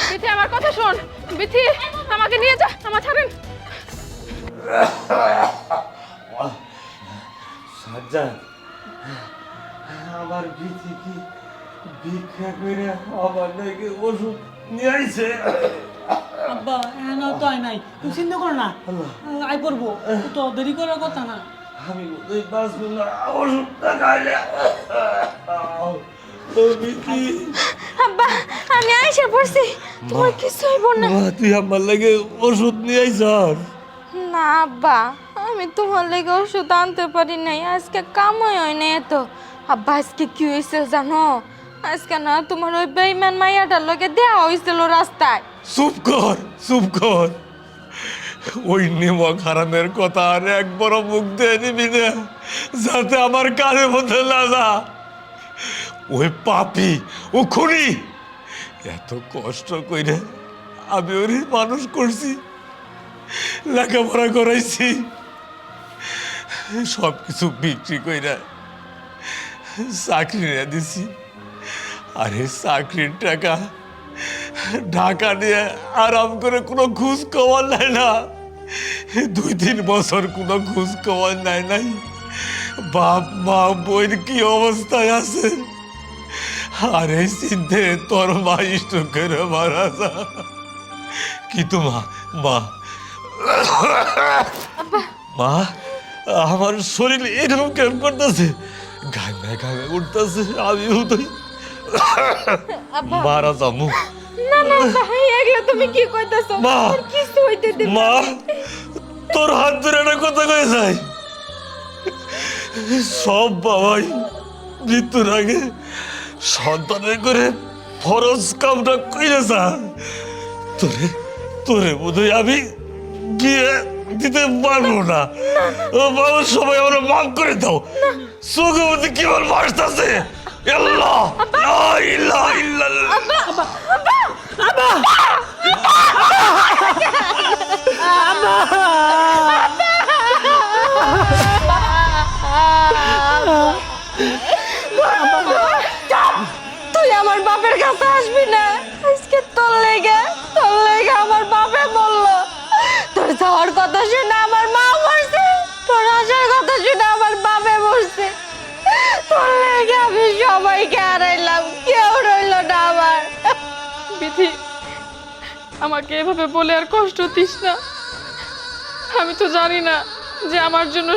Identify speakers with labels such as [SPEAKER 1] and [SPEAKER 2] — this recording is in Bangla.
[SPEAKER 1] বিথি আমার কথা শোন। বিথি আমাকে নিয়ে যা, আমার ছাড়েন।
[SPEAKER 2] সাজ্জাদ, আমার বিথি কি ভিক্ষা করে আমার নাকি ওষুধ নিয়ে আইছে?
[SPEAKER 3] আব্বা এখানে তো আয় নাই, তুমি চিন্তা করো না, আই পড়বো তো দেরি করার কথা না।
[SPEAKER 2] আমি বোধহয় বাঁচবো না ওষুধটা খাইলে। ও বিথি,
[SPEAKER 1] আব্বা আমি আইসা পড়ছি, তোমার কিছু হইব না।
[SPEAKER 2] মা তুই আমার লাগে ওষুধ নিয়ে আইছ?
[SPEAKER 1] না আব্বা, আমি তোমার লেগে ওষুধ আনতে পারি নাই, আজকে কামই হয় না এত। আব্বা আজকে কি হয়েছে জানো? আজকে না তোমার ওই বেইমান মাইয়াটার লগে দেয়া হয়েছিল রাস্তায়।
[SPEAKER 2] চুপ কর, চুপ কর। ওই নিমক হারামের কথা আর একবারও মুখ দিয়ে নিবি না, যাতে আমার কানে মধ্যে না যা। ওই পাপি, ও খুনি। এত কষ্ট কইরে আমি ওরে মানুষ করছি, লেখাপড়া করাইছি, সব কিছু বিক্রি কইরা চাকরি নিয়ে দিছি। আর এই চাকরির টাকা ঢাকা নিয়ে আরাম করে কোনো খোঁজ খবর নাই না। 2-3 বছর কোনো খোঁজ খবর নাই। বাপ মা বইয়ের কি অবস্থায় আছে, আর এই চিন্তে তোর মা ইষ্ট করে মারা যা। কিন্তু মা মা আমার শরীর এরকম কেমন করতেছে, ঘামে উঠতেছে, আমি উঠই মারা যাবো।
[SPEAKER 1] না না ভাই, এগুলো তুমি কি কইতাছো?
[SPEAKER 2] মা,
[SPEAKER 1] আর কিছু হইতে দিন না।
[SPEAKER 2] মা তোর হাত ধরে একটা কথা কয়ে যায়, সব বাবাই মৃত্যুর আগে সন্তানের করে ফরজ কামটা কইরে যা। তোরে বোধহয় আমি গিয়ে দিতে পারবো না। ও বাবা, সবাই আমরা মাফ করে দাও। চোখের মধ্যে কি বল মারতেছে। আল্লাহ লা ইলাহা ইল্লাল্লাহ।
[SPEAKER 1] তুই আমার বাপের কাছে আসবি না, আজকে তোর লেগে আমার বাপে বললো। তোর যাওয়ার কথা শুনে আমার মা মরছে, তোর আসার কথা শুনে আমার বাপে মরছে। তোর লেগে আমি সবাইকে হারাইলাম, কেউ রইল না আমার। বিধি, আমাকে এভাবে বলে আর কষ্ট দিস না। আমি তো জানি না যে আমার জন্য